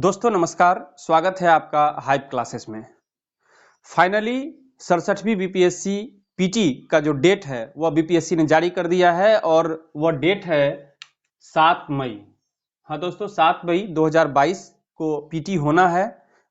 दोस्तों नमस्कार, स्वागत है आपका हाइप क्लासेस में। फाइनली 67वीं बीपीएससी पीटी का जो डेट है वह बीपीएससी ने जारी कर दिया है और वह डेट है 7 मई। हाँ दोस्तों, 7 मई 2022 को पीटी होना है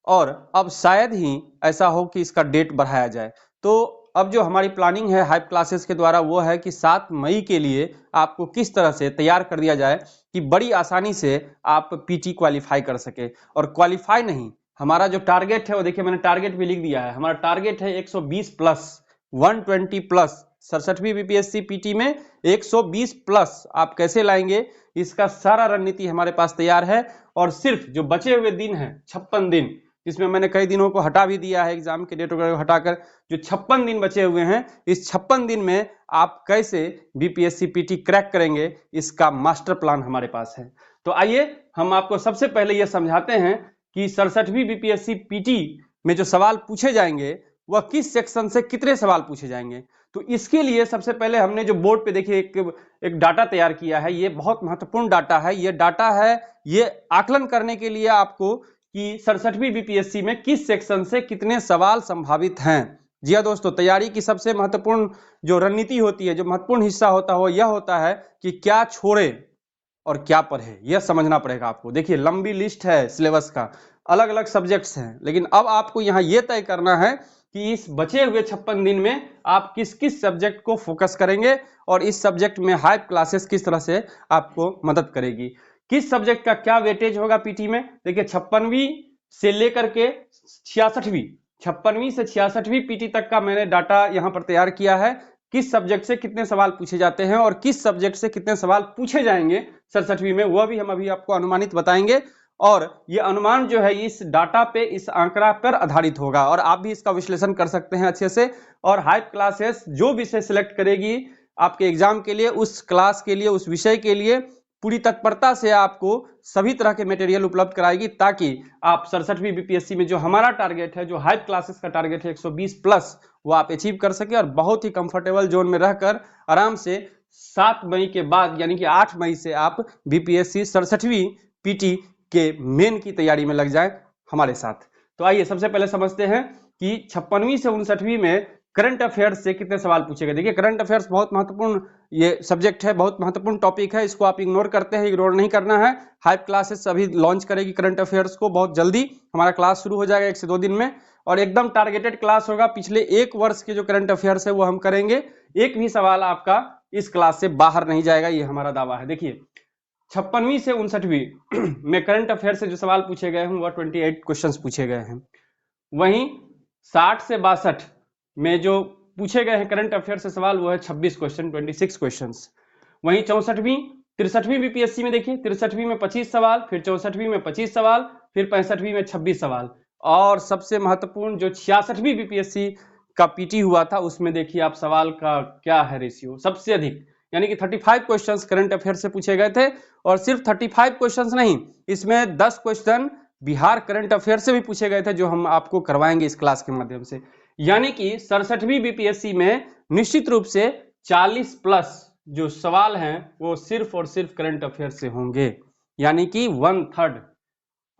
और अब शायद ही ऐसा हो कि इसका डेट बढ़ाया जाए। तो अब जो हमारी प्लानिंग है हाइप क्लासेस के द्वारा वो है कि 7 मई के लिए आपको किस तरह से तैयार कर दिया जाए कि बड़ी आसानी से आप पीटी क्वालिफाई कर सके। और क्वालिफाई नहीं, हमारा जो टारगेट है वो देखिए, मैंने टारगेट भी लिख दिया है। हमारा टारगेट है 120 प्लस, 120 प्लस। 67वीं बीपीएससी पीटी में 120 प्लस आप कैसे लाएंगे, इसका सारा रणनीति हमारे पास तैयार है। और सिर्फ जो बचे हुए दिन हैं 56 दिन, जिसमें मैंने कई दिनों को हटा भी दिया है, एग्जाम के डेट वगैरह हटाकर जो 56 दिन बचे हुए हैं, इस 56 दिन में आप कैसे बीपीएससी पीटी क्रैक करेंगे, इसका मास्टर प्लान हमारे पास है। तो आइए हम आपको सबसे पहले यह समझाते हैं कि 67वीं बीपीएससी पीटी में जो सवाल पूछे जाएंगे वह किस सेक्शन से कितने सवाल पूछे जाएंगे। तो इसके लिए सबसे पहले हमने जो बोर्ड पे देखिए एक डाटा तैयार किया है। ये बहुत महत्वपूर्ण डाटा है। ये डाटा है, ये आकलन करने के लिए आपको कि 67वीं बीपीएससी में किस सेक्शन से कितने सवाल संभावित हैं। जी हाँ दोस्तों, तैयारी की सबसे महत्वपूर्ण जो रणनीति होती है, जो महत्वपूर्ण हिस्सा होता है वो यह होता है कि क्या छोड़े और क्या पढ़े, यह समझना पड़ेगा आपको। देखिए लंबी लिस्ट है सिलेबस का, अलग अलग सब्जेक्ट्स हैं, लेकिन अब आपको यहाँ यह तय करना है कि इस बचे हुए 56 दिन में आप किस किस सब्जेक्ट को फोकस करेंगे और इस सब्जेक्ट में हाइप क्लासेस किस तरह से आपको मदद करेगी। किस सब्जेक्ट का क्या वेटेज होगा पीटी में। देखिए 56वीं से लेकर के 66वीं, 56वीं से 66वीं पीटी तक का मैंने डाटा यहाँ पर तैयार किया है। किस सब्जेक्ट से कितने सवाल पूछे जाते हैं और किस सब्जेक्ट से कितने सवाल पूछे जाएंगे 67वीं में, वह भी हम अभी आपको अनुमानित बताएंगे। और ये अनुमान जो है इस डाटा पे, इस आंकड़ा पर आधारित होगा और आप भी इसका विश्लेषण कर सकते हैं अच्छे से। और हाइप क्लासेस जो विषय सिलेक्ट करेगी आपके एग्जाम के लिए, उस क्लास के लिए, उस विषय के लिए पूरी तत्परता से आपको सभी तरह के मटेरियल उपलब्ध कराएगी, ताकि आप 67वीं बीपीएससी में जो हमारा टारगेट है, जो हाइप क्लासेस का टारगेट है 120 प्लस, वो आप अचीव कर सके और बहुत ही कंफर्टेबल जोन में रहकर आराम से 7 मई के बाद यानी कि 8 मई से आप बीपीएससी 67वीं पीटी के मेन की तैयारी में लग जाए हमारे साथ। तो आइए सबसे पहले समझते हैं कि 56वीं से 59वीं में करंट अफेयर्स से कितने सवाल पूछे गए। देखिए करंट अफेयर्स बहुत महत्वपूर्ण ये सब्जेक्ट है, बहुत महत्वपूर्ण टॉपिक है, इसको आप इग्नोर करते हैं, इग्नोर नहीं करना है। हाइप क्लासेस अभी लॉन्च करेगी करंट अफेयर्स को, बहुत जल्दी हमारा क्लास शुरू हो जाएगा 1 से 2 दिन में, और एकदम टारगेटेड क्लास होगा। पिछले 1 वर्ष के जो करंट अफेयर्स है वो हम करेंगे, एक भी सवाल आपका इस क्लास से बाहर नहीं जाएगा, ये हमारा दावा है। देखिए 56वीं से 59वीं में करंट अफेयर से जो सवाल पूछे गए हैं वह 28 क्वेश्चंस पूछे गए हैं। वहीं 60 से 62 में जो पूछे गए हैं करंट अफेयर से सवाल वो है 26 क्वेश्चन, 26 क्वेश्चंस। वहीं 64वीं 63वीं बीपीएससी में देखिए 63वीं में 25 सवाल, फिर 64वीं में 25 सवाल, फिर 65वीं में 26 सवाल। और सबसे महत्वपूर्ण जो 66वीं बीपीएससी का पीटी हुआ था उसमें देखिए आप सवाल का क्या है रेशियो, सबसे अधिक यानी कि 35 क्वेश्चंस करंट अफेयर से पूछे गए थे। और सिर्फ 35 क्वेश्चंस नहीं, इसमें 10 क्वेश्चन बिहार करंट अफेयर से भी पूछे गए थे, जो हम आपको करवाएंगे इस क्लास के माध्यम से। यानी कि 67वीं बीपीएससी में निश्चित रूप से 40 प्लस जो सवाल हैं वो सिर्फ और सिर्फ करंट अफेयर से होंगे, यानी कि 1/3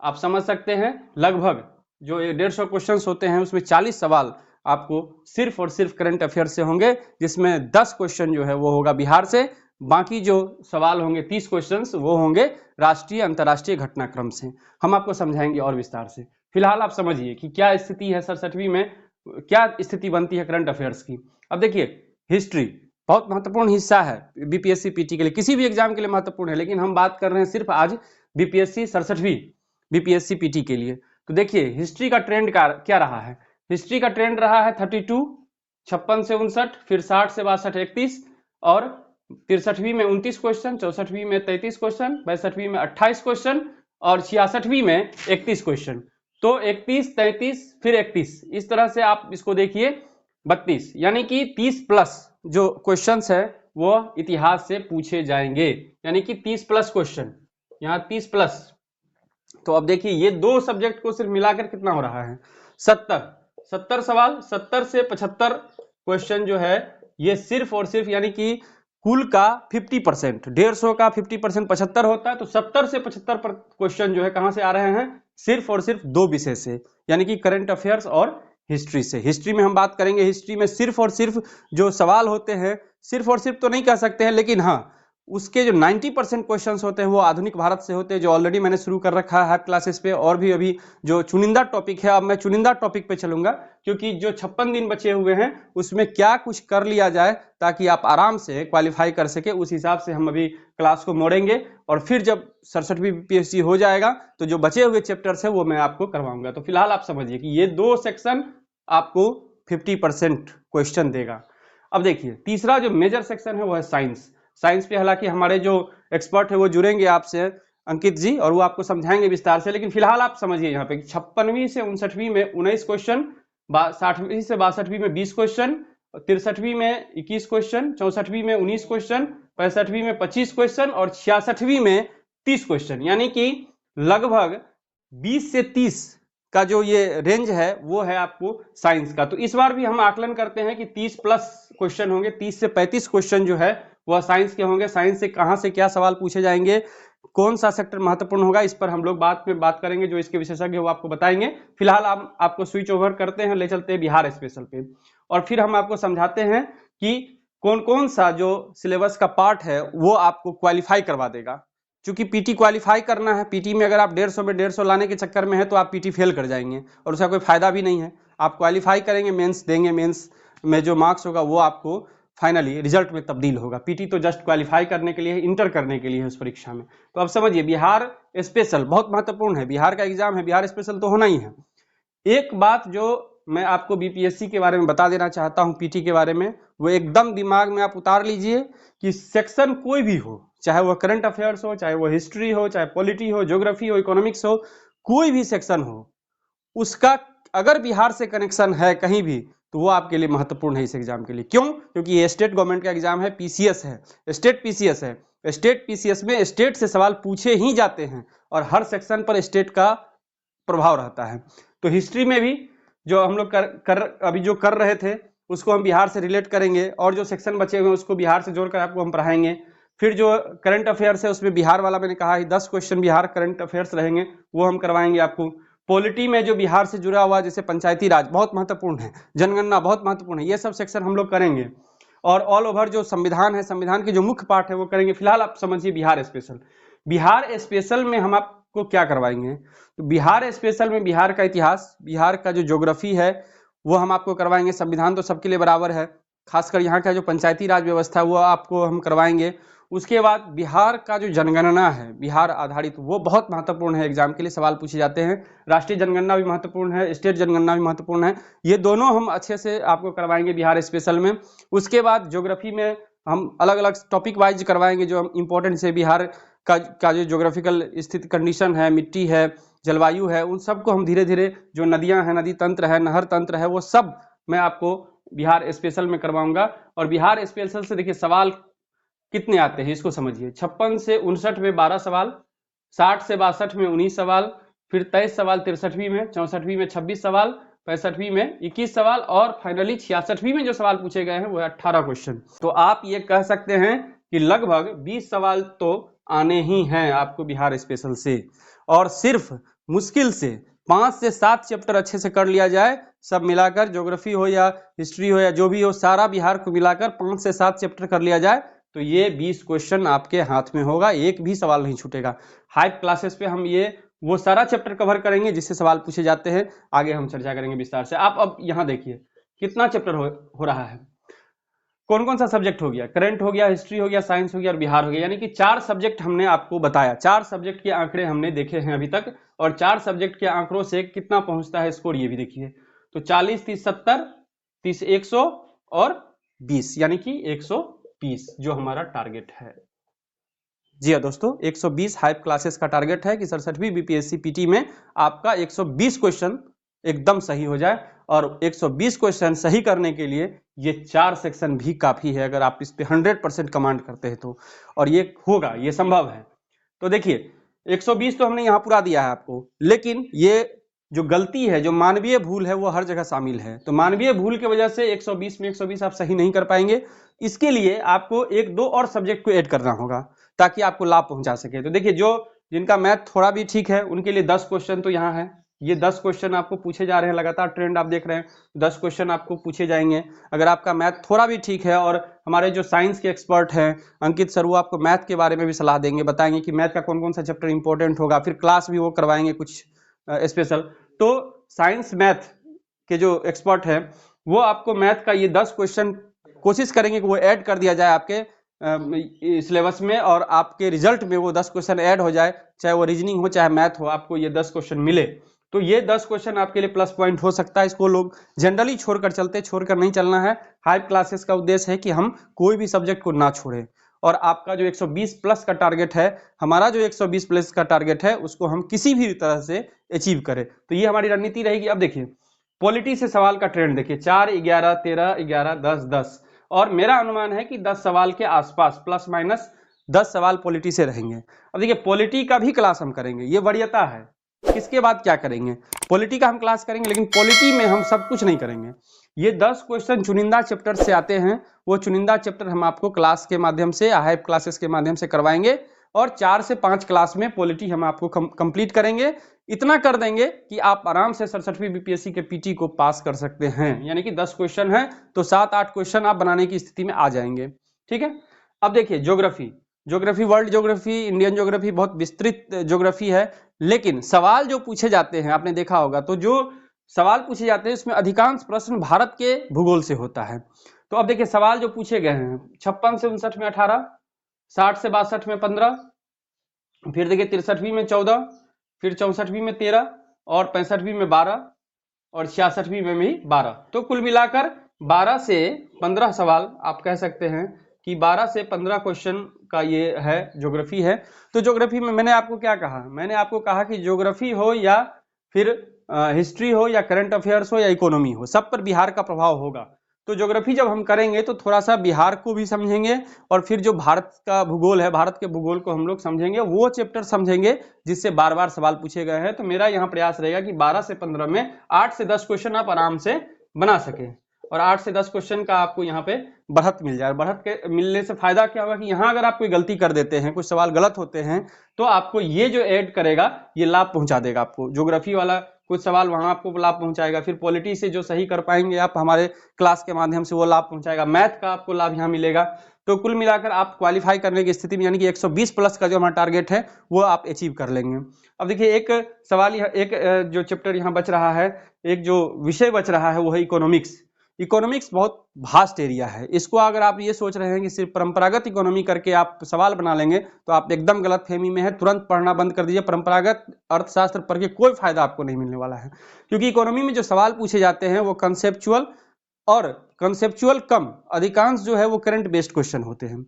आप समझ सकते हैं। लगभग जो 150 क्वेश्चन होते हैं उसमें 40 सवाल आपको सिर्फ और सिर्फ करंट अफेयर से होंगे, जिसमें 10 क्वेश्चन जो है वो होगा बिहार से, बाकी जो सवाल होंगे 30 क्वेश्चंस वो होंगे राष्ट्रीय अंतर्राष्ट्रीय घटनाक्रम से। हम आपको समझाएंगे और विस्तार से। फिलहाल आप समझिए कि क्या स्थिति है 67वीं में, क्या स्थिति बनती है करंट अफेयर्स की। अब देखिए हिस्ट्री बहुत महत्वपूर्ण हिस्सा है बीपीएससी पीटी के लिए, किसी भी एग्जाम के लिए महत्वपूर्ण है, लेकिन हम बात कर रहे हैं सिर्फ आज बीपीएससी 67वीं बीपीएससी पीटी के लिए। तो देखिए हिस्ट्री का ट्रेंड क्या रहा है। हिस्ट्री का ट्रेंड रहा है 32, 56 से 59, फिर 60 से 62 31, और 63वीं में 29 क्वेश्चन, 64वीं में 33 क्वेश्चन, 62वीं में 28 क्वेश्चन और 66वीं में 31 क्वेश्चन। तो 31, 33 फिर 31, इस तरह से आप इसको देखिए 32, यानी कि 30 प्लस जो क्वेश्चंस है वो इतिहास से पूछे जाएंगे, यानी कि 30 प्लस क्वेश्चन, यहाँ 30 प्लस। तो अब देखिए ये 2 सब्जेक्ट को सिर्फ मिलाकर कितना हो रहा है 70 सवाल, 70 से 75 क्वेश्चन जो है ये सिर्फ और सिर्फ यानी कि कुल का 50%, 150 का 50% 75 होता है, तो 70 से 75 क्वेश्चन जो है कहां से आ रहे हैं, सिर्फ और सिर्फ 2 विषय से, यानी कि करंट अफेयर्स और हिस्ट्री से। हिस्ट्री में हम बात करेंगे, हिस्ट्री में सिर्फ और सिर्फ जो सवाल होते हैं, सिर्फ और सिर्फ तो नहीं कह सकते हैं, लेकिन हाँ उसके जो 90% क्वेश्चंस होते हैं वो आधुनिक भारत से होते हैं, जो ऑलरेडी मैंने शुरू कर रखा है क्लासेस पे। और भी अभी जो चुनिंदा टॉपिक है, अब मैं चुनिंदा टॉपिक पे चलूंगा, क्योंकि जो 56 दिन बचे हुए हैं उसमें क्या कुछ कर लिया जाए ताकि आप आराम से क्वालिफाई कर सके, उस हिसाब से हम अभी क्लास को मोड़ेंगे। और फिर जब 67वीं बीपीएससी हो जाएगा तो जो बचे हुए चैप्टर्स है वो मैं आपको करवाऊंगा। तो फिलहाल आप समझिए कि ये 2 सेक्शन आपको 50% क्वेश्चन देगा। अब देखिए तीसरा जो मेजर सेक्शन है वो है साइंस। साइंस पे हालांकि हमारे जो एक्सपर्ट है वो जुड़ेंगे आपसे, अंकित जी, और वो आपको समझाएंगे विस्तार से। लेकिन फिलहाल आप समझिए यहाँ पे 56वीं से 59वीं में 19 क्वेश्चन, 60वीं से 62वीं में 20 क्वेश्चन, 63वीं में 21 क्वेश्चन, 64वीं में 19 क्वेश्चन, 65वीं में 25 क्वेश्चन और 66वीं में 30 क्वेश्चन, यानी कि लगभग 20 से 30 का जो ये रेंज है वो है आपको साइंस का। तो इस बार भी हम आकलन करते हैं कि 30 प्लस क्वेश्चन होंगे, 30 से 35 क्वेश्चन जो है वह साइंस के होंगे। साइंस से कहां से क्या सवाल पूछे जाएंगे, कौन सा सेक्टर महत्वपूर्ण होगा, इस पर हम लोग बाद में बात करेंगे, जो इसके विशेषज्ञ वो आपको बताएंगे। फिलहाल आपको स्विच ओवर करते हैं, ले चलते हैं बिहार स्पेशल पे, और फिर हम आपको समझाते हैं कि कौन कौन सा जो सिलेबस का पार्ट है वो आपको क्वालिफाई करवा देगा। क्योंकि पीटी क्वालिफाई करना है, पीटी में अगर आप 150 में 150 लाने के चक्कर में है तो आप पीटी फेल कर जाएंगे और उसका कोई फायदा भी नहीं है। आप क्वालिफाई करेंगे, मेंस देंगे, मेंस में जो मार्क्स होगा वो आपको फाइनली रिजल्ट में तब्दील होगा। पीटी तो जस्ट क्वालिफाई करने के लिए, इंटर करने के लिए है उस परीक्षा में। तो अब समझिए बिहार स्पेशल बहुत महत्वपूर्ण है, बिहार का एग्जाम है, बिहार स्पेशल तो होना ही है। एक बात जो मैं आपको बीपीएससी के बारे में बता देना चाहता हूं, पीटी के बारे में, वो एकदम दिमाग में आप उतार लीजिए कि सेक्शन कोई भी हो, चाहे वो करंट अफेयर्स हो, चाहे वो हिस्ट्री हो, चाहे पॉलिटी हो, ज्योग्राफी हो, इकोनॉमिक्स हो, कोई भी सेक्शन हो, उसका अगर बिहार से कनेक्शन है कहीं भी तो वो आपके लिए महत्वपूर्ण है इस एग्जाम के लिए। क्यों? क्योंकि ये स्टेट गवर्नमेंट का एग्जाम है, पीसीएस है, स्टेट पीसीएस है। स्टेट पीसीएस में स्टेट से सवाल पूछे ही जाते हैं और हर सेक्शन पर स्टेट का प्रभाव रहता है। तो हिस्ट्री में भी जो हम लोग अभी जो कर रहे थे उसको हम बिहार से रिलेट करेंगे, और जो सेक्शन बचे हुए हैं उसको बिहार से जोड़कर आपको हम पढ़ाएंगे। फिर जो करंट अफेयर्स है उसमें बिहार वाला मैंने कहा है 10 क्वेश्चन बिहार करंट अफेयर्स रहेंगे, वो हम करवाएंगे आपको। पॉलिटी में जो बिहार से जुड़ा हुआ, जैसे पंचायती राज बहुत महत्वपूर्ण है, जनगणना बहुत महत्वपूर्ण है, ये सब सेक्शन हम लोग करेंगे। और ऑल ओवर जो संविधान है, संविधान के जो मुख्य पार्ट है वो करेंगे। फिलहाल आप समझिए बिहार स्पेशल। बिहार स्पेशल में हम आपको क्या करवाएंगे, तो बिहार स्पेशल में बिहार का इतिहास, बिहार का जो ज्योग्राफी है वो हम आपको करवाएंगे। संविधान तो सबके लिए बराबर है, खासकर यहाँ का जो पंचायती राज व्यवस्था है वो आपको हम करवाएंगे। उसके बाद बिहार का जो जनगणना है, बिहार आधारित, वो बहुत महत्वपूर्ण है, एग्जाम के लिए सवाल पूछे जाते हैं। राष्ट्रीय जनगणना भी महत्वपूर्ण है, स्टेट जनगणना भी महत्वपूर्ण है, ये दोनों हम अच्छे से आपको करवाएंगे बिहार स्पेशल में। उसके बाद ज्योग्राफी में हम अलग अलग टॉपिक वाइज करवाएंगे जो इंपॉर्टेंट से बिहार का जो ज्योग्राफिकल स्थिति कंडीशन है, मिट्टी है, जलवायु है, उन सबको हम धीरे धीरे, जो नदियां हैं, नदी तंत्र है, नहर तंत्र है, वो सब मैं आपको बिहार स्पेशल में करवाऊंगा। और बिहार स्पेशल से देखिए सवाल कितने आते हैं इसको समझिए। 56 से 59 में 12 सवाल, 60 से 62 में 19 सवाल, फिर 23 सवाल 63वीं में, 64वीं में 26 सवाल, 65वीं में 21 सवाल, और फाइनली 66वीं में जो सवाल पूछे गए हैं वो है 18 क्वेश्चन। तो आप ये कह सकते हैं कि लगभग 20 सवाल तो आने ही हैं आपको बिहार स्पेशल से। और सिर्फ मुश्किल से 5 से 7 चैप्टर अच्छे से कर लिया जाए, सब मिलाकर, ज्योग्राफी हो या हिस्ट्री हो या जो भी हो, सारा बिहार को मिलाकर 5 से 7 चैप्टर कर लिया जाए तो ये 20 क्वेश्चन आपके हाथ में होगा, एक भी सवाल नहीं छूटेगा। हाइप क्लासेस पे हम ये वो सारा चैप्टर कवर करेंगे जिससे सवाल पूछे जाते हैं, आगे हम चर्चा करेंगे विस्तार से। आप अब यहाँ देखिए कितना चैप्टर हो रहा है, कौन कौन सा सब्जेक्ट हो गया, करंट हो गया, हिस्ट्री हो गया, साइंस हो गया और बिहार हो गया, यानी कि 4 सब्जेक्ट हमने आपको बताया, 4 सब्जेक्ट के आंकड़े हमने देखे हैं अभी तक। और 4 सब्जेक्ट के आंकड़ों से कितना पहुंचता है स्कोर ये भी देखिए। तो 40, 30, 70, 30, 100 और 20, यानी कि 120 जो हमारा टारगेट है। जी हाँ दोस्तों, 120 हाइप क्लासेस का टारगेट है कि 67वीं बीपीएससी पीटी में आपका 120 क्वेश्चन एकदम सही हो जाए। और 120 क्वेश्चन सही करने के लिए ये 4 सेक्शन भी काफी है, अगर आप इस पे 100% कमांड करते हैं तो, और ये होगा, ये संभव है। तो देखिए 120 तो हमने यहाँ पूरा दिया है आपको, लेकिन ये जो गलती है, जो मानवीय भूल है, वो हर जगह शामिल है। तो मानवीय भूल की वजह से 120 में 120 आप सही नहीं कर पाएंगे। इसके लिए आपको 1-2 और सब्जेक्ट को ऐड करना होगा ताकि आपको लाभ पहुंचा सके। तो देखिए जो जिनका मैथ थोड़ा भी ठीक है उनके लिए 10 क्वेश्चन तो यहाँ है। ये 10 क्वेश्चन आपको पूछे जा रहे हैं, लगातार ट्रेंड आप देख रहे हैं, 10 क्वेश्चन आपको पूछे जाएंगे। अगर आपका मैथ थोड़ा भी ठीक है, और हमारे जो साइंस के एक्सपर्ट हैं अंकित सर, वो आपको मैथ के बारे में भी सलाह देंगे, बताएंगे कि मैथ का कौन कौन सा चैप्टर इंपॉर्टेंट होगा, फिर क्लास भी वो करवाएंगे कुछ स्पेशल। तो साइंस मैथ के जो एक्सपर्ट हैं वो आपको मैथ का ये 10 क्वेश्चन कोशिश करेंगे कि वो ऐड कर दिया जाए आपके सिलेबस में, और आपके रिजल्ट में वो 10 क्वेश्चन ऐड हो जाए, चाहे वो रीजनिंग हो चाहे मैथ हो, आपको ये 10 क्वेश्चन मिले। तो ये 10 क्वेश्चन आपके लिए प्लस पॉइंट हो सकता है। इसको लोग जनरली छोड़कर चलते, छोड़कर नहीं चलना है। हाइप क्लासेस का उद्देश्य है कि हम कोई भी सब्जेक्ट को ना छोड़ें, और आपका जो 120 प्लस का टारगेट है, हमारा जो 120 प्लस का टारगेट है, उसको हम किसी भी तरह से अचीव करें। तो ये हमारी रणनीति रहेगी। अब देखिए पॉलिटी से सवाल का ट्रेंड देखिए, 4, 11, 13, 11, 10, 10, और मेरा अनुमान है कि 10 सवाल के आसपास प्लस माइनस 10 सवाल पॉलिटी से रहेंगे। अब देखिए पॉलिटी का भी क्लास हम करेंगे, ये वरीयता है। किसके बाद क्या करेंगे, पॉलिटी का हम क्लास करेंगे, लेकिन पॉलिटी में हम सब कुछ नहीं करेंगे। ये 10 क्वेश्चन चुनिंदा चैप्टर से आते हैं, वो चुनिंदा चैप्टर हम आपको क्लास के माध्यम से, हाइप क्लासेस के माध्यम से करवाएंगे, और 4 से 5 क्लास में पॉलिटी हम आपको कंप्लीट करेंगे। इतना कर देंगे कि आप आराम से 67वीं बीपीएससी के पीटी को पास कर सकते हैं। यानी कि 10 क्वेश्चन है तो 7-8 क्वेश्चन आप बनाने की स्थिति में आ जाएंगे। ठीक है। अब देखिए geography, world geography, Indian geography बहुत विस्तृत ज्योग्राफी है, लेकिन सवाल जो पूछे जाते हैं आपने देखा होगा, तो जो सवाल पूछे जाते हैं उसमें अधिकांश प्रश्न भारत के भूगोल से होता है। तो अब देखिए सवाल जो पूछे गए हैं, 56 से 59 में 18, 60 से 62 में 15, फिर देखिए 63वीं में 14, फिर 64वीं में 13, और 65वीं में 12, और 66वीं में भी 12। तो कुल मिलाकर 12 से 15 सवाल आप कह सकते हैं कि 12 से 15 क्वेश्चन का ये है, ज्योग्राफी है। तो ज्योग्राफी में मैंने आपको क्या कहा, मैंने आपको कहा कि ज्योग्राफी हो या फिर हिस्ट्री हो या करंट अफेयर्स हो या इकोनॉमी हो, सब पर बिहार का प्रभाव होगा। तो ज्योग्राफी जब हम करेंगे तो थोड़ा सा बिहार को भी समझेंगे, और फिर जो भारत का भूगोल है, भारत के भूगोल को हम लोग समझेंगे, वो चैप्टर समझेंगे जिससे बार बार सवाल पूछे गए हैं। तो मेरा यहाँ प्रयास रहेगा कि 12 से 15 में 8 से 10 क्वेश्चन आप आराम से बना सके, और 8 से 10 क्वेश्चन का आपको यहाँ पे बढ़त मिल जाए। बढ़त के मिलने से फायदा क्या होगा कि यहाँ अगर आप कोई गलती कर देते हैं, कुछ सवाल गलत होते हैं, तो आपको ये जो ऐड करेगा ये लाभ पहुंचा देगा आपको। ज्योग्राफी वाला कुछ सवाल वहां आपको लाभ पहुंचाएगा, फिर पॉलिटी से जो सही कर पाएंगे आप हमारे क्लास के माध्यम से, वो लाभ पहुंचाएगा, मैथ का आपको लाभ यहाँ मिलेगा। तो कुल मिलाकर आप क्वालिफाई करने की स्थिति में, यानी कि 120 प्लस का जो हमारा टारगेट है वो आप अचीव कर लेंगे। अब देखिए एक सवाल, एक जो चैप्टर यहाँ बच रहा है, एक जो विषय बच रहा है वो है इकोनॉमिक्स। इकोनॉमिक्स बहुत भास्ट एरिया है, इसको अगर आप ये सोच रहे हैं कि सिर्फ परंपरागत इकोनॉमी करके आप सवाल बना लेंगे तो आप एकदम गलत फहमी में है। तुरंत पढ़ना बंद कर दीजिए, परंपरागत अर्थशास्त्र पढ़ के कोई फायदा आपको नहीं मिलने वाला है, क्योंकि इकोनॉमी में जो सवाल पूछे जाते हैं वो कंसेप्चुअल और कंसेप्चुअल कम, अधिकांश जो है वो करंट बेस्ड क्वेश्चन होते हैं।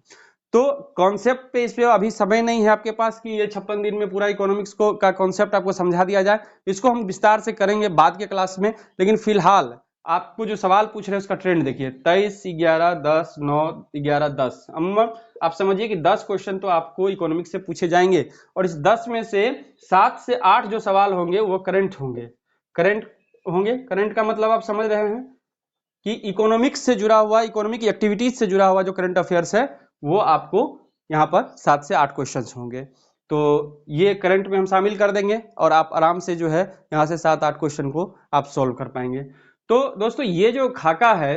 तो कॉन्सेप्ट पे इस पे अभी समय नहीं है आपके पास कि ये 56 दिन में पूरा इकोनॉमिक्स को का कॉन्सेप्ट आपको समझा दिया जाए। इसको हम विस्तार से करेंगे बाद के क्लास में, लेकिन फिलहाल आपको जो सवाल पूछ रहे हैं उसका ट्रेंड देखिए, 23, 11, 10, 9, 11, 10। आप समझिए कि 10 क्वेश्चन तो आपको इकोनॉमिक्स से पूछे जाएंगे, और इस 10 में से 7 से 8 जो सवाल होंगे वो करंट होंगे। करंट का मतलब आप समझ रहे हैं कि इकोनॉमिक्स से जुड़ा हुआ, इकोनॉमिक एक्टिविटीज से जुड़ा हुआ जो करंट अफेयर्स है वो आपको यहाँ पर 7 से 8 क्वेश्चंस होंगे। तो ये करंट में हम शामिल कर देंगे, और आप आराम से जो है यहाँ से 7-8 क्वेश्चन को आप सॉल्व कर पाएंगे। तो दोस्तों ये जो खाका है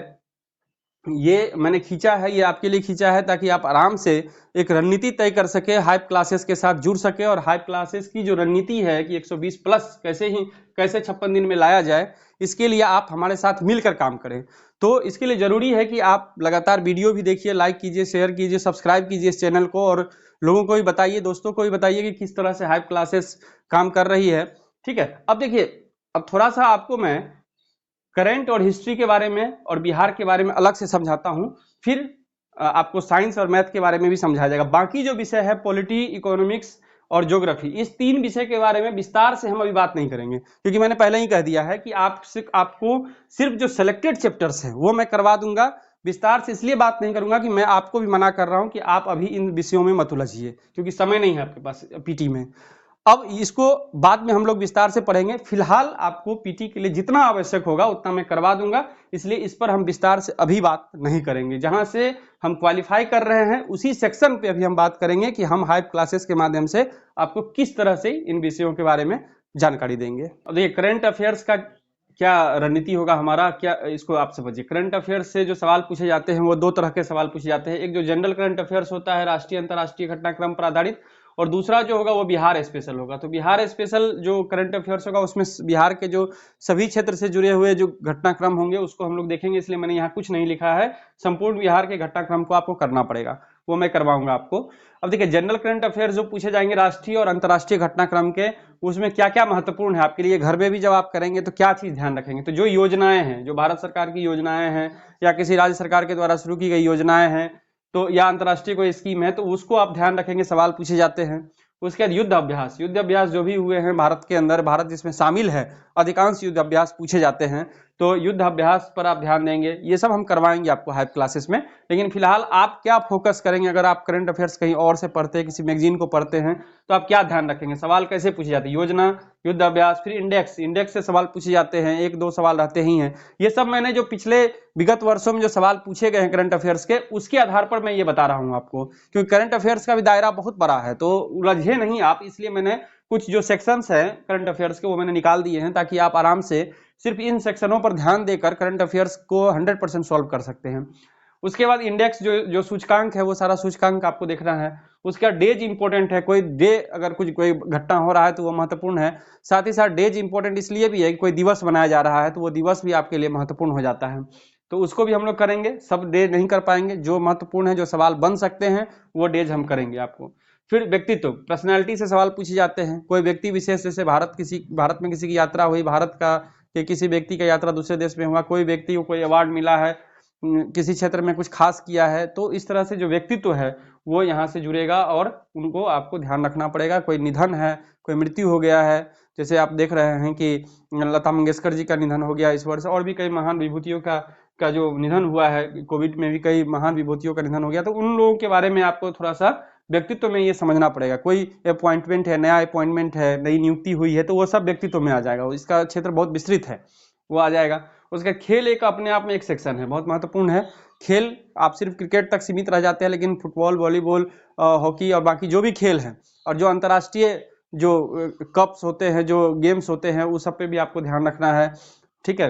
ये मैंने खींचा है, ये आपके लिए खींचा है ताकि आप आराम से एक रणनीति तय कर सके, हाइप क्लासेस के साथ जुड़ सके, और हाइप क्लासेस की जो रणनीति है कि 120 प्लस कैसे 56 दिन में लाया जाए, इसके लिए आप हमारे साथ मिलकर काम करें। तो इसके लिए जरूरी है कि आप लगातार वीडियो भी देखिए, लाइक कीजिए, शेयर कीजिए, सब्सक्राइब कीजिए इस चैनल को, और लोगों को भी बताइए, दोस्तों को भी बताइए कि किस तरह से हाइप क्लासेस काम कर रही है। ठीक है। अब देखिए, अब थोड़ा सा आपको मैं करंट और हिस्ट्री के बारे में और बिहार के बारे में अलग से समझाता हूं, फिर आपको साइंस और मैथ के बारे में भी समझाया जाएगा। बाकी जो विषय है पॉलिटी, इकोनॉमिक्स और ज्योग्राफी, इस 3 विषय के बारे में विस्तार से हम अभी बात नहीं करेंगे, क्योंकि मैंने पहले ही कह दिया है कि आपको सिर्फ जो सिलेक्टेड चैप्टर्स हैं वो मैं करवा दूंगा। विस्तार से इसलिए बात नहीं करूंगा कि मैं आपको भी मना कर रहा हूं कि आप अभी इन विषयों में मत उलझिए, क्योंकि समय नहीं है आपके पास पीटी में। अब इसको बाद में हम लोग विस्तार से पढ़ेंगे। फिलहाल आपको पीटी के लिए जितना आवश्यक होगा उतना मैं करवा दूंगा, इसलिए इस पर हम विस्तार से अभी बात नहीं करेंगे। जहां से हम क्वालिफाई कर रहे हैं उसी सेक्शन पे अभी हम बात करेंगे कि हम हाइप क्लासेस के माध्यम से आपको किस तरह से इन विषयों के बारे में जानकारी देंगे। अब देखिए करंट अफेयर्स का क्या रणनीति होगा हमारा, क्या इसको आप समझिए। करंट अफेयर्स से जो सवाल पूछे जाते हैं वो दो तरह के सवाल पूछे जाते हैं। एक जो जनरल करंट अफेयर्स होता है, राष्ट्रीय अंतर्राष्ट्रीय घटनाक्रम पर आधारित, और दूसरा जो होगा वो बिहार स्पेशल होगा। तो बिहार स्पेशल जो करंट अफेयर्स होगा उसमें बिहार के जो सभी क्षेत्र से जुड़े हुए जो घटनाक्रम होंगे उसको हम लोग देखेंगे, इसलिए मैंने यहाँ कुछ नहीं लिखा है। संपूर्ण बिहार के घटनाक्रम को आपको करना पड़ेगा, वो मैं करवाऊंगा आपको। अब देखिए जनरल करंट अफेयर्स जो पूछे जाएंगे राष्ट्रीय और अंतर्राष्ट्रीय घटनाक्रम के, उसमें क्या क्या महत्वपूर्ण है आपके लिए, घर में भी जब आप करेंगे तो क्या चीज ध्यान रखेंगे। तो जो योजनाएं हैं, जो भारत सरकार की योजनाएं हैं या किसी राज्य सरकार के द्वारा शुरू की गई योजनाएं हैं, तो या अंतर्राष्ट्रीय कोई स्कीम है तो उसको आप ध्यान रखेंगे, सवाल पूछे जाते हैं। उसके बाद युद्ध अभ्यास जो भी हुए हैं भारत के अंदर, भारत जिसमें शामिल है, अधिकांश युद्ध अभ्यास पूछे जाते हैं, तो युद्ध अभ्यास पर आप ध्यान देंगे। ये सब हम करवाएंगे आपको हाइप क्लासेस में। लेकिन फिलहाल आप क्या फोकस करेंगे, अगर आप करंट अफेयर्स कहीं और से पढ़ते हैं, किसी मैगजीन को पढ़ते हैं, तो आप क्या ध्यान रखेंगे, सवाल कैसे पूछे जाते हैं, योजना, युद्ध अभ्यास, फिर इंडेक्स से सवाल पूछे जाते हैं, एक दो सवाल रहते ही हैं। ये सब मैंने जो पिछले विगत वर्षों में जो सवाल पूछे गए हैं करंट अफेयर्स के, उसके आधार पर मैं ये बता रहा हूं आपको, क्योंकि करंट अफेयर्स का भी दायरा बहुत बड़ा है, तो उलझे नहीं आप। इसलिए मैंने कुछ जो सेक्शंस हैं करंट अफेयर्स के वो मैंने निकाल दिए हैं, ताकि आप आराम से सिर्फ इन सेक्शनों पर ध्यान देकर करंट अफेयर्स को 100% सॉल्व कर सकते हैं। उसके बाद इंडेक्स जो सूचकांक है वो सारा सूचकांक आपको देखना है। उसका डेज इंपॉर्टेंट है, कोई डे अगर कोई घटना हो रहा है तो वो महत्वपूर्ण है। साथ ही साथ डेज इंपॉर्टेंट इसलिए भी है कि कोई दिवस मनाया जा रहा है तो वो दिवस भी आपके लिए महत्वपूर्ण हो जाता है, तो उसको भी हम लोग करेंगे। सब डे नहीं कर पाएंगे, जो महत्वपूर्ण है, जो सवाल बन सकते हैं वो डेज हम करेंगे आपको। फिर व्यक्तित्व, पर्सनैलिटी से सवाल पूछे जाते हैं। कोई व्यक्ति विशेष, जैसे भारत में किसी की यात्रा हुई, भारत का कि किसी व्यक्ति का यात्रा दूसरे देश में हुआ, कोई व्यक्ति को कोई अवार्ड मिला है, किसी क्षेत्र में कुछ खास किया है, तो इस तरह से जो व्यक्तित्व है वो यहाँ से जुड़ेगा और उनको आपको ध्यान रखना पड़ेगा। कोई निधन है, कोई मृत्यु हो गया है, जैसे आप देख रहे हैं कि लता मंगेशकर जी का निधन हो गया इस वर्ष, और भी कई महान विभूतियों का जो निधन हुआ है, कोविड में भी कई महान विभूतियों का निधन हो गया, तो उन लोगों के बारे में आपको थोड़ा सा व्यक्तित्व में ये समझना पड़ेगा। कोई अपॉइंटमेंट है, नया अपॉइंटमेंट है, नई नियुक्ति हुई है, तो वो सब व्यक्तित्व में आ जाएगा, इसका क्षेत्र बहुत विस्तृत है, वो आ जाएगा। उसका खेल एक अपने आप में एक सेक्शन है, बहुत महत्वपूर्ण है। खेल आप सिर्फ क्रिकेट तक सीमित रह जाते हैं, लेकिन फुटबॉल, वॉलीबॉल, हॉकी और बाकी जो भी खेल हैं, और जो अंतर्राष्ट्रीय जो कप्स होते हैं, जो गेम्स होते हैं, उस सब पे भी आपको ध्यान रखना है, ठीक है।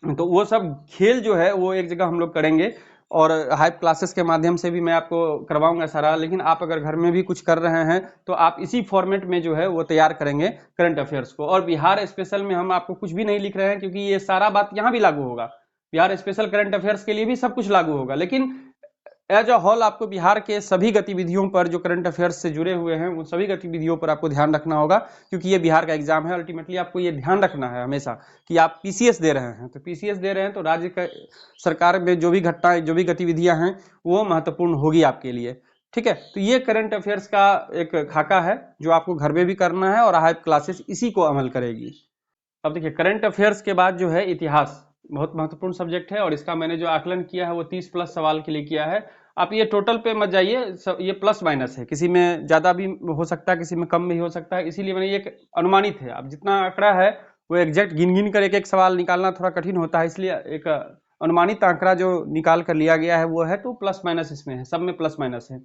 तो वो सब खेल जो है वो एक जगह हम लोग करेंगे, और हाइप क्लासेस के माध्यम से भी मैं आपको करवाऊंगा सारा। लेकिन आप अगर घर में भी कुछ कर रहे हैं तो आप इसी फॉर्मेट में जो है वो तैयार करेंगे करंट अफेयर्स को। और बिहार स्पेशल में हम आपको कुछ भी नहीं लिख रहे हैं, क्योंकि ये सारा बात यहाँ भी लागू होगा। बिहार स्पेशल करंट अफेयर्स के लिए भी सब कुछ लागू होगा, लेकिन एज अ होल आपको बिहार के सभी गतिविधियों पर, जो करंट अफेयर्स से जुड़े हुए हैं, उन सभी गतिविधियों पर आपको ध्यान रखना होगा, क्योंकि ये बिहार का एग्जाम है। अल्टीमेटली आपको ये ध्यान रखना है हमेशा कि आप पीसीएस दे रहे हैं, तो पीसीएस दे रहे हैं तो राज्य का सरकार में जो भी घटनाएं, जो भी गतिविधियां हैं, वो महत्वपूर्ण होगी आपके लिए, ठीक है। तो ये करंट अफेयर्स का एक खाका है जो आपको घर में भी करना है, और हाइप क्लासेस इसी को अमल करेगी। अब देखिए करंट अफेयर्स के बाद जो है इतिहास, बहुत महत्वपूर्ण सब्जेक्ट है, और इसका मैंने जो आकलन किया है वो 30 प्लस सवाल के लिए किया है। आप ये टोटल पे मत जाइए, ये प्लस माइनस है, किसी में ज्यादा भी हो सकता है, किसी में कम भी हो सकता है, इसीलिए मैंने ये अनुमानित है। अब जितना आंकड़ा है वो एग्जैक्ट गिन गिन कर एक एक सवाल निकालना थोड़ा कठिन होता है, इसलिए एक अनुमानित आंकड़ा जो निकाल कर लिया गया है वो है, तो प्लस माइनस इसमें है, सब में प्लस माइनस है।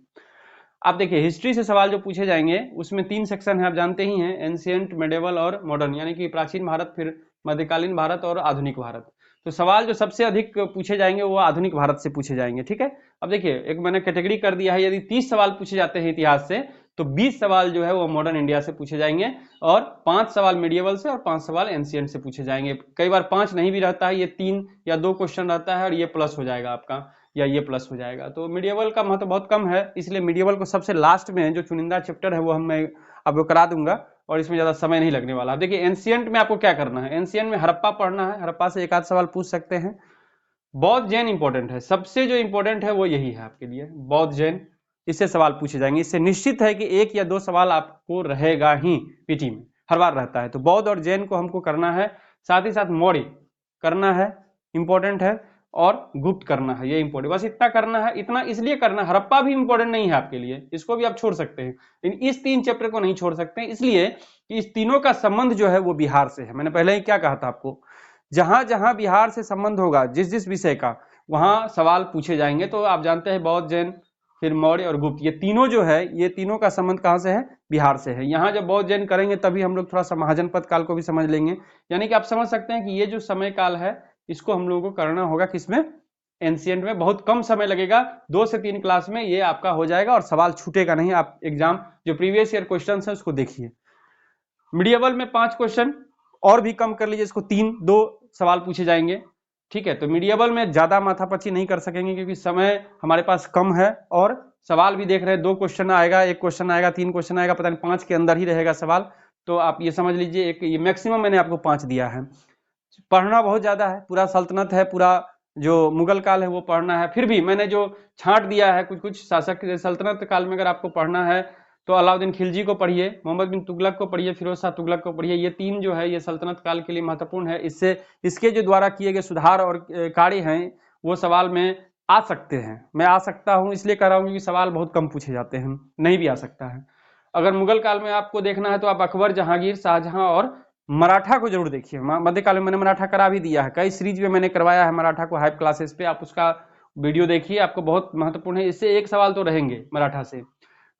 आप देखिए हिस्ट्री से सवाल जो पूछे जाएंगे उसमें 3 सेक्शन है, आप जानते ही हैं, एंशिएंट, मेडिवल और मॉडर्न, यानी कि प्राचीन भारत, फिर मध्यकालीन भारत और आधुनिक भारत। तो सवाल जो सबसे अधिक पूछे जाएंगे वो आधुनिक भारत से पूछे जाएंगे, ठीक है। अब देखिए एक मैंने कैटेगरी कर दिया है, यदि 30 सवाल पूछे जाते हैं इतिहास से, तो 20 सवाल जो है वो मॉडर्न इंडिया से पूछे जाएंगे, और 5 सवाल मीडिएवल से, और 5 सवाल एंशिएंट से पूछे जाएंगे। कई बार 5 नहीं भी रहता है, ये 3 या 2 क्वेश्चन रहता है, और ये प्लस हो जाएगा आपका, या ये प्लस हो जाएगा। तो मीडिएवल का महत्व बहुत कम है, इसलिए मीडिएवल को सबसे लास्ट में जो चुनिंदा चैप्टर है वो मैं आपको करा दूंगा, और इसमें ज्यादा समय नहीं लगने वाला। देखिए एंशिएंट में आपको क्या करना है, एंशिएंट में हड़प्पा पढ़ना है, हड़प्पा से एक आध सवाल पूछ सकते हैं। बौद्ध जैन इंपॉर्टेंट है, सबसे जो इंपॉर्टेंट है वो यही है आपके लिए, बौद्ध जैन, इससे सवाल पूछे जाएंगे। इससे निश्चित है कि 1 या 2 सवाल आपको रहेगा ही, पीटी में हर बार रहता है। तो बौद्ध और जैन को हमको करना है, साथ ही साथ मौर्य करना है, इंपॉर्टेंट है। और गुप्त करना है, ये इंपॉर्टेंट, बस इतना करना है। इतना इसलिए करना, हड़प्पा भी इंपॉर्टेंट नहीं है आपके लिए, इसको भी आप छोड़ सकते हैं, लेकिन इस 3 चैप्टर को नहीं छोड़ सकते, इसलिए कि इस तीनों का संबंध जो है वो बिहार से है। मैंने पहले ही क्या कहा था आपको, जहां जहां बिहार से संबंध होगा जिस जिस विषय का, वहां सवाल पूछे जाएंगे। तो आप जानते हैं बौद्ध, जैन, फिर मौर्य और गुप्त, ये तीनों जो है, ये तीनों का संबंध कहां से है, बिहार से है। यहाँ जब बौद्ध जैन करेंगे तभी हम लोग थोड़ा सा महाजनपद काल को भी समझ लेंगे। यानी कि आप समझ सकते हैं कि ये जो समय काल है इसको हम लोगों को करना होगा किसमें, एंशिएंट में। बहुत कम समय लगेगा, 2 से 3 क्लास में ये आपका हो जाएगा और सवाल छूटेगा नहीं। आप एग्जाम जो प्रीवियस ईयर क्वेश्चन है उसको देखिए। मीडिएवल में 5 क्वेश्चन और भी कम कर लीजिए, इसको 3-2 सवाल पूछे जाएंगे, ठीक है। तो मीडिएवल में ज्यादा माथापच्ची नहीं कर सकेंगे क्योंकि समय हमारे पास कम है, और सवाल भी देख रहे हैं 2 क्वेश्चन आएगा, 1 क्वेश्चन आएगा, 3 क्वेश्चन आएगा, पता नहीं 5 के अंदर ही रहेगा सवाल। तो आप ये समझ लीजिए, एक ये मैक्सिमम मैंने आपको 5 दिया है। पढ़ना बहुत ज्यादा है, पूरा सल्तनत है, पूरा जो मुगल काल है वो पढ़ना है। फिर भी मैंने जो छांट दिया है कुछ कुछ शासक सल्तनत काल में, अगर आपको पढ़ना है तो अलाउद्दीन खिलजी को पढ़िए, मोहम्मद बिन तुगलक को पढ़िए, फिरोज शाह तुगलक को पढ़िए। ये 3 जो है ये सल्तनत काल के लिए महत्वपूर्ण है। इससे इसके जो द्वारा किए गए सुधार और कार्य हैं वो सवाल में आ सकते हैं। मैं आ सकता हूं इसलिए कह रहा हूं क्योंकि सवाल बहुत कम पूछे जाते हैं, नहीं भी आ सकता है। अगर मुगल काल में आपको देखना है तो आप अकबर, जहांगीर, शाहजहां और मराठा को जरूर देखिए। मध्यकाल में मैंने मराठा करा भी दिया है, कई सीरीज में मैंने करवाया है मराठा को हाइप क्लासेस पे, आप उसका वीडियो देखिए, आपको बहुत महत्वपूर्ण है। इससे 1 सवाल तो रहेंगे मराठा से।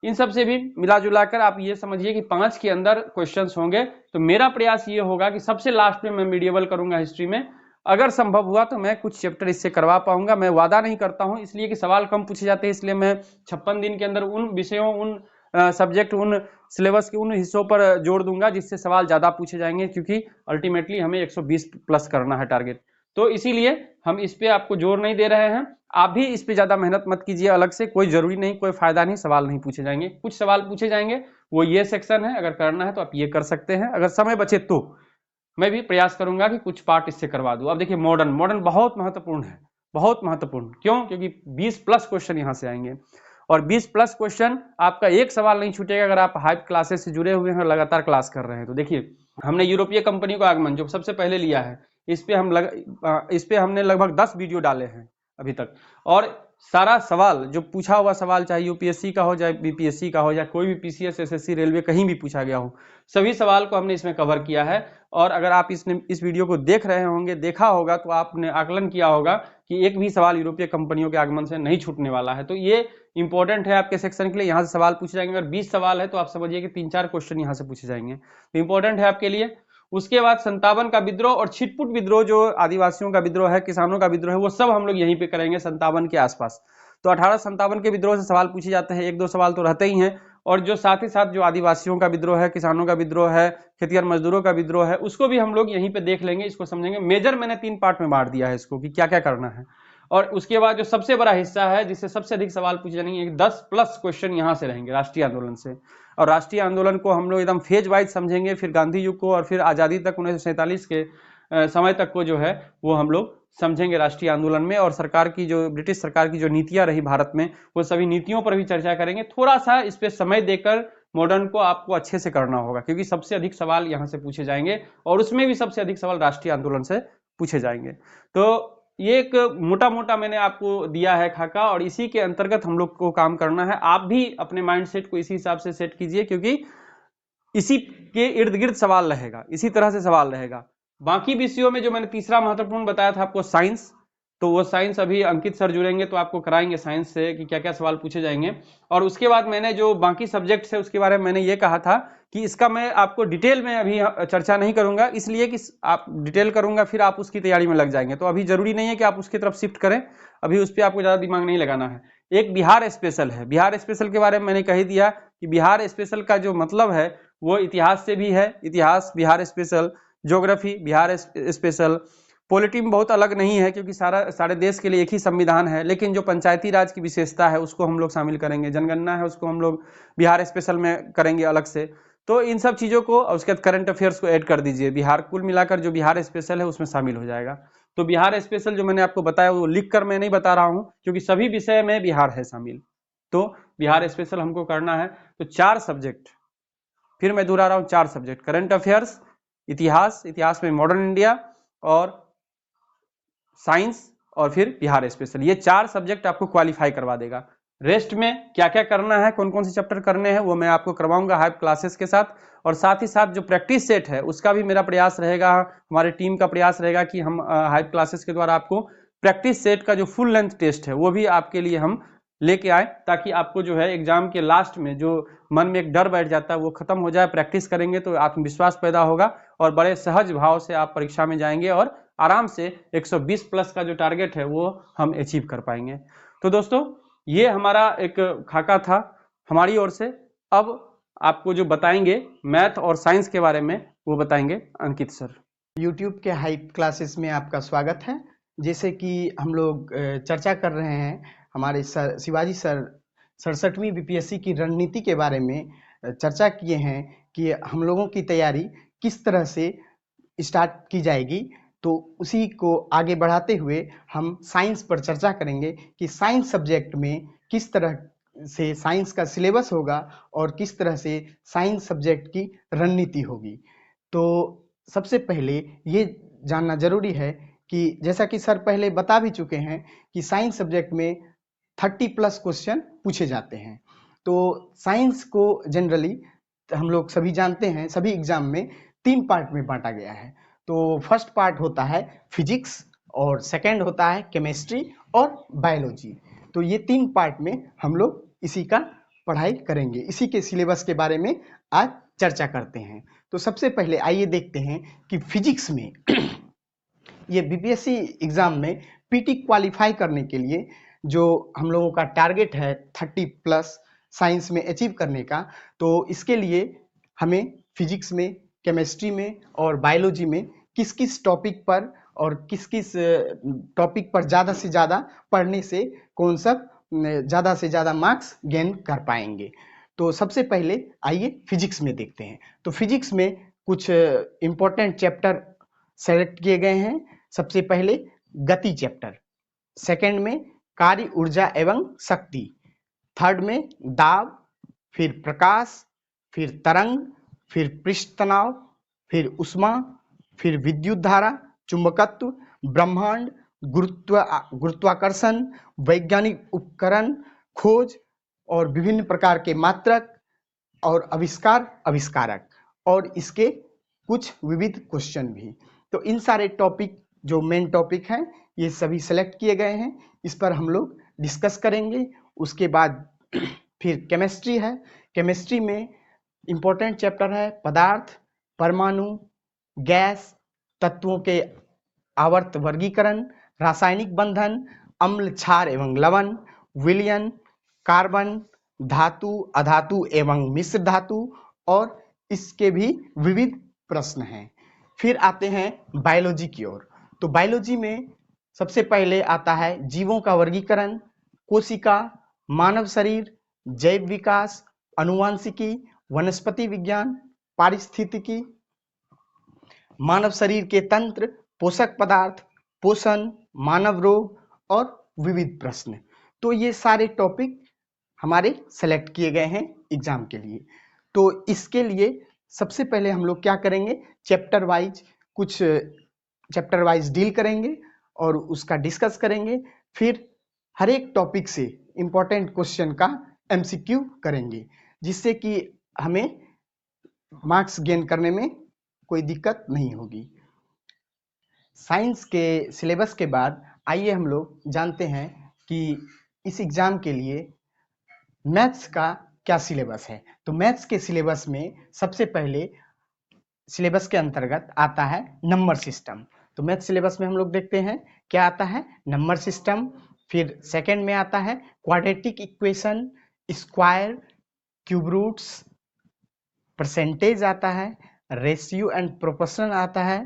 इन सब से भी मिला जुला कर आप ये समझिए कि 5 के अंदर क्वेश्चंस होंगे। तो मेरा प्रयास ये होगा कि सबसे लास्ट में मैं मीडिएवल करूंगा हिस्ट्री में, अगर संभव हुआ तो मैं कुछ चैप्टर इससे करवा पाऊंगा। मैं वादा नहीं करता हूं, इसलिए कि सवाल कम पूछे जाते हैं, इसलिए मैं 56 दिन के अंदर उन विषयों, उन सब्जेक्ट, उन सिलेबस के उन हिस्सों पर जोड़ दूंगा जिससे सवाल ज्यादा पूछे जाएंगे, क्योंकि अल्टीमेटली हमें 120 प्लस करना है टारगेट। तो इसीलिए हम इस पे आपको जोर नहीं दे रहे हैं। आप भी इस पे ज्यादा मेहनत मत कीजिए अलग से, कोई जरूरी नहीं, कोई फायदा नहीं, सवाल नहीं पूछे जाएंगे। कुछ सवाल पूछे जाएंगे, वो ये सेक्शन है, अगर करना है तो आप ये कर सकते हैं। अगर समय बचे तो मैं भी प्रयास करूंगा कि कुछ पार्ट इससे करवा दूं। अब देखिए मॉडर्न, मॉडर्न बहुत महत्वपूर्ण है, बहुत महत्वपूर्ण। क्यों? क्योंकि 20 प्लस क्वेश्चन यहां से आएंगे, और 20 प्लस क्वेश्चन, आपका एक सवाल नहीं छूटेगा अगर आप हाइप क्लासेस से जुड़े हुए हैं, लगातार क्लास कर रहे हैं। तो देखिए हमने यूरोपीय कंपनी का आगमन जो सबसे पहले लिया है, इस पे हमने लगभग 10 वीडियो डाले हैं अभी तक, और सारा सवाल जो पूछा हुआ सवाल, चाहे यूपीएससी का हो, चाहे बीपीएससी का हो, या कोई भी पीसीएस, एसएससी, रेलवे, कहीं भी पूछा गया हो, सभी सवाल को हमने इसमें कवर किया है। और अगर आप इस वीडियो को देख रहे होंगे, देखा होगा, तो आपने आकलन किया होगा कि एक भी सवाल यूरोपीय कंपनियों के आगमन से नहीं छूटने वाला है। तो ये इंपॉर्टेंट है आपके सेक्शन के लिए, यहाँ से सवाल पूछे जाएंगे। अगर 20 सवाल है तो आप समझिए कि 3-4 क्वेश्चन यहाँ से पूछे जाएंगे, तो इंपॉर्टेंट है आपके लिए। उसके बाद 57 का विद्रोह और छिटपुट विद्रोह, जो आदिवासियों का विद्रोह है, किसानों का विद्रोह है, वो सब हम लोग यहीं पे करेंगे 57 के आसपास। तो 1857 के विद्रोह से सवाल पूछे जाते हैं, 1-2 सवाल तो रहते ही हैं। और जो साथ ही साथ जो आदिवासियों का विद्रोह है, किसानों का विद्रोह है, खेतिहर मजदूरों का विद्रोह है, उसको भी हम लोग यहीं पे देख लेंगे, इसको समझेंगे। मेजर मैंने 3 पार्ट में बांट दिया है इसको कि क्या क्या करना है। और उसके बाद जो सबसे बड़ा हिस्सा है जिससे सबसे अधिक सवाल पूछे जाएंगे, 10 प्लस क्वेश्चन यहाँ से रहेंगे राष्ट्रीय आंदोलन से। और राष्ट्रीय आंदोलन को हम लोग एकदम फेज वाइज समझेंगे, फिर गांधी युग को, और फिर आजादी तक 1947 के समय तक को जो है वो हम लोग समझेंगे राष्ट्रीय आंदोलन में। और सरकार की जो, ब्रिटिश सरकार की जो नीतियां रही भारत में, वो सभी नीतियों पर भी चर्चा करेंगे। थोड़ा सा इस पे समय देकर मॉडर्न को आपको अच्छे से करना होगा, क्योंकि सबसे अधिक सवाल यहाँ से पूछे जाएंगे, और उसमें भी सबसे अधिक सवाल राष्ट्रीय आंदोलन से पूछे जाएंगे। तो ये एक मोटा मोटा मैंने आपको दिया है खाका, और इसी के अंतर्गत हम लोग को काम करना है। आप भी अपने माइंडसेट को इसी हिसाब से सेट कीजिए, क्योंकि इसी के इर्द गिर्द सवाल रहेगा, इसी तरह से सवाल रहेगा। बाकी विषयों में जो मैंने तीसरा महत्वपूर्ण बताया था आपको, साइंस, तो वो साइंस अभी अंकित सर जुड़ेंगे तो आपको कराएंगे साइंस से कि क्या क्या सवाल पूछे जाएंगे। और उसके बाद मैंने जो बाकी सब्जेक्ट है उसके बारे में मैंने ये कहा था कि इसका मैं आपको डिटेल में अभी चर्चा नहीं करूंगा, इसलिए कि आप डिटेल करूंगा फिर आप उसकी तैयारी में लग जाएंगे। तो अभी जरूरी नहीं है कि आप उसकी तरफ शिफ्ट करें, अभी उस पर आपको ज्यादा दिमाग नहीं लगाना है। एक बिहार स्पेशल है, बिहार स्पेशल के बारे में मैंने कह दिया कि बिहार स्पेशल का जो मतलब है वो इतिहास से भी है, इतिहास Bihar special, geography Bihar special, polity में बहुत अलग नहीं है क्योंकि सारे देश के लिए एक ही संविधान है, लेकिन जो पंचायती राज की विशेषता है उसको हम लोग शामिल करेंगे, जनगणना है उसको हम लोग बिहार स्पेशल में करेंगे अलग से। तो इन सब चीजों को, उसके बाद करंट अफेयर्स को ऐड कर दीजिए, बिहार कुल मिलाकर जो बिहार स्पेशल है उसमें शामिल हो जाएगा। तो बिहार स्पेशल जो मैंने आपको बताया वो लिख कर मैं नहीं बता रहा हूं, क्योंकि सभी विषय में बिहार है शामिल। तो बिहार स्पेशल हमको करना है। तो 4 सब्जेक्ट, फिर मैं दोहरा रहा हूं, 4 सब्जेक्ट, करंट अफेयर्स, इतिहास, इतिहास में मॉडर्न इंडिया, और साइंस, और फिर बिहार स्पेशल, ये 4 सब्जेक्ट आपको क्वालिफाई करवा देगा। रेस्ट में क्या क्या करना है, कौन कौन से चैप्टर करने हैं, वो मैं आपको करवाऊंगा हाइप क्लासेस के साथ। और साथ ही साथ जो प्रैक्टिस सेट है उसका भी मेरा प्रयास रहेगा, हमारे टीम का प्रयास रहेगा कि हम हाइप क्लासेस के द्वारा आपको प्रैक्टिस सेट का जो फुल लेंथ टेस्ट है वो भी आपके लिए हम लेके आए, ताकि आपको जो है एग्जाम के लास्ट में जो मन में एक डर बैठ जाता है वो खत्म हो जाए। प्रैक्टिस करेंगे तो आत्मविश्वास पैदा होगा और बड़े सहज भाव से आप परीक्षा में जाएंगे और आराम से 120 प्लस का जो टारगेट है वो हम अचीव कर पाएंगे। तो दोस्तों ये हमारा एक खाका था हमारी ओर से। अब आपको जो बताएंगे मैथ और साइंस के बारे में वो बताएंगे अंकित सर। यूट्यूब के हाइप क्लासेस में आपका स्वागत है। जैसे कि हम लोग चर्चा कर रहे हैं, हमारे सर शिवाजी सर 67वीं बीपीएससी की रणनीति के बारे में चर्चा किए हैं कि हम लोगों की तैयारी किस तरह से स्टार्ट की जाएगी। तो उसी को आगे बढ़ाते हुए हम साइंस पर चर्चा करेंगे कि साइंस सब्जेक्ट में किस तरह से साइंस का सिलेबस होगा और किस तरह से साइंस सब्जेक्ट की रणनीति होगी। तो सबसे पहले ये जानना जरूरी है कि जैसा कि सर पहले बता भी चुके हैं कि साइंस सब्जेक्ट में 30 प्लस क्वेश्चन पूछे जाते हैं। तो साइंस को जनरली हम लोग सभी जानते हैं, सभी एग्जाम में 3 पार्ट में बांटा गया है। तो फर्स्ट पार्ट होता है फिजिक्स और सेकंड होता है केमिस्ट्री और बायोलॉजी। तो ये 3 पार्ट में हम लोग इसी का पढ़ाई करेंगे, इसी के सिलेबस के बारे में आज चर्चा करते हैं। तो सबसे पहले आइए देखते हैं कि फिजिक्स में ये बीपीएससी एग्जाम में पीटी क्वालिफाई करने के लिए जो हम लोगों का टारगेट है 30 प्लस साइंस में अचीव करने का, तो इसके लिए हमें फिजिक्स में, केमिस्ट्री में और बायोलॉजी में किस किस टॉपिक पर और किस किस टॉपिक पर ज़्यादा से ज़्यादा पढ़ने से कौन सा ज़्यादा से ज़्यादा मार्क्स गेन कर पाएंगे। तो सबसे पहले आइए फिजिक्स में देखते हैं। तो फिजिक्स में कुछ इम्पोर्टेंट चैप्टर सेलेक्ट किए गए हैं। सबसे पहले गति चैप्टर, सेकंड में कार्य ऊर्जा एवं शक्ति, थर्ड में दाब, फिर प्रकाश, फिर तरंग, फिर पृष्ठ तनाव, फिर उष्मा, फिर विद्युत धारा, चुंबकत्व, ब्रह्मांड, गुरुत्वाकर्षण, वैज्ञानिक उपकरण, खोज और विभिन्न प्रकार के मात्रक और आविष्कारक और इसके कुछ विविध क्वेश्चन भी। तो इन सारे टॉपिक जो मेन टॉपिक हैं ये सभी सेलेक्ट किए गए हैं, इस पर हम लोग डिस्कस करेंगे। उसके बाद फिर केमिस्ट्री है। केमिस्ट्री में इम्पोर्टेंट चैप्टर है पदार्थ, परमाणु, गैस, तत्वों के आवर्त वर्गीकरण, रासायनिक बंधन, अम्ल, क्षार एवं लवण, विलयन, कार्बन, धातु, अधातु एवं मिश्र धातु और इसके भी विविध प्रश्न हैं। फिर आते हैं बायोलॉजी की ओर। तो बायोलॉजी में सबसे पहले आता है जीवों का वर्गीकरण, कोशिका, मानव शरीर, जैव विकास, आनुवांशिकी, वनस्पति विज्ञान, पारिस्थितिकी, मानव शरीर के तंत्र, पोषक पदार्थ, पोषण, मानव रोग और विविध प्रश्न। तो ये सारे टॉपिक हमारे सेलेक्ट किए गए हैं एग्जाम के लिए। तो इसके लिए सबसे पहले हम लोग क्या करेंगे, चैप्टर वाइज कुछ चैप्टर वाइज डील करेंगे और उसका डिस्कस करेंगे। फिर हर एक टॉपिक से इम्पोर्टेंट क्वेश्चन का एमसीक्यू करेंगे, जिससे कि हमें मार्क्स गेन करने में कोई दिक्कत नहीं होगी। साइंस के सिलेबस के बाद आइए हम लोग जानते हैं कि इस एग्जाम के लिए मैथ्स का क्या सिलेबस है। तो मैथ्स के सिलेबस में सबसे पहले सिलेबस के अंतर्गत आता है नंबर सिस्टम। तो मैथ सिलेबस में हम लोग देखते हैं क्या आता है, नंबर सिस्टम। फिर सेकंड में आता है quadratic equation, square, cube roots, percentage आता है, रेशियो एंड प्रोपोर्शन आता है,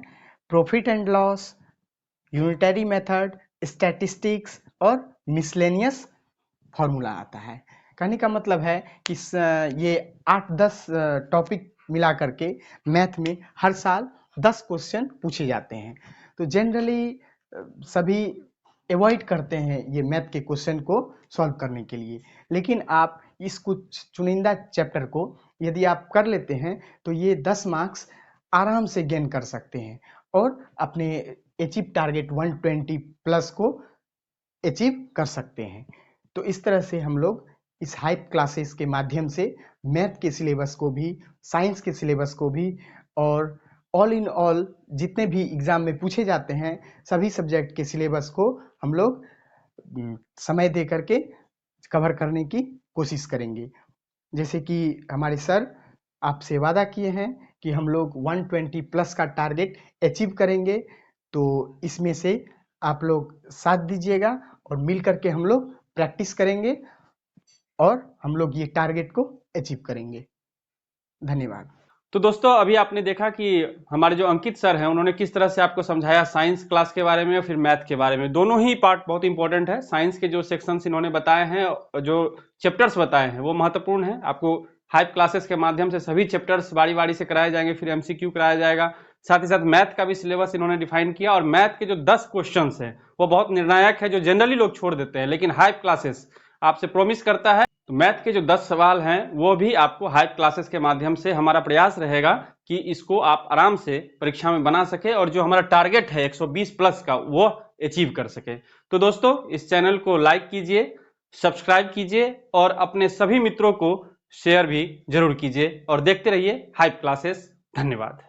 profit and loss, unitary method, statistics और मिसलेनियस फॉर्मूला आता है। कहने का मतलब है कि ये 8-10 टॉपिक मिला करके मैथ में हर साल 10 क्वेश्चन पूछे जाते हैं। तो जनरली सभी अवॉइड करते हैं ये मैथ के क्वेश्चन को सॉल्व करने के लिए, लेकिन आप इस कुछ चुनिंदा चैप्टर को यदि आप कर लेते हैं तो ये 10 मार्क्स आराम से गेन कर सकते हैं और अपने अचीव टारगेट 120 प्लस को अचीव कर सकते हैं। तो इस तरह से हम लोग इस हाइप क्लासेस के माध्यम से मैथ के सिलेबस को भी, साइंस के सिलेबस को भी और ऑल इन ऑल जितने भी एग्जाम में पूछे जाते हैं सभी सब्जेक्ट के सिलेबस को हम लोग समय दे करके कवर करने की कोशिश करेंगे। जैसे कि हमारे सर आपसे वादा किए हैं कि हम लोग 120 प्लस का टारगेट अचीव करेंगे, तो इसमें से आप लोग साथ दीजिएगा और मिल करके हम लोग प्रैक्टिस करेंगे और हम लोग ये टारगेट को अचीव करेंगे। धन्यवाद। तो दोस्तों अभी आपने देखा कि हमारे जो अंकित सर हैं उन्होंने किस तरह से आपको समझाया साइंस क्लास के बारे में और फिर मैथ के बारे में। दोनों ही पार्ट बहुत इंपॉर्टेंट है। साइंस के जो सेक्शंस इन्होंने बताए हैं, जो चैप्टर्स बताए हैं वो महत्वपूर्ण है। आपको हाइप क्लासेस के माध्यम से सभी चैप्टर्स बारी बारी से कराए जाएंगे, फिर MCQ कराया जाएगा। साथ ही साथ मैथ का भी सिलेबस इन्होंने डिफाइन किया और मैथ के जो 10 क्वेश्चन है वो बहुत निर्णायक है, जो जनरली लोग छोड़ देते हैं, लेकिन हाइप क्लासेस आपसे प्रॉमिस करता है। तो मैथ के जो 10 सवाल हैं वो भी आपको हाइप क्लासेस के माध्यम से हमारा प्रयास रहेगा कि इसको आप आराम से परीक्षा में बना सके और जो हमारा टारगेट है 120 प्लस का वो अचीव कर सके। तो दोस्तों इस चैनल को लाइक कीजिए, सब्सक्राइब कीजिए और अपने सभी मित्रों को शेयर भी जरूर कीजिए और देखते रहिए हाइप क्लासेस। धन्यवाद।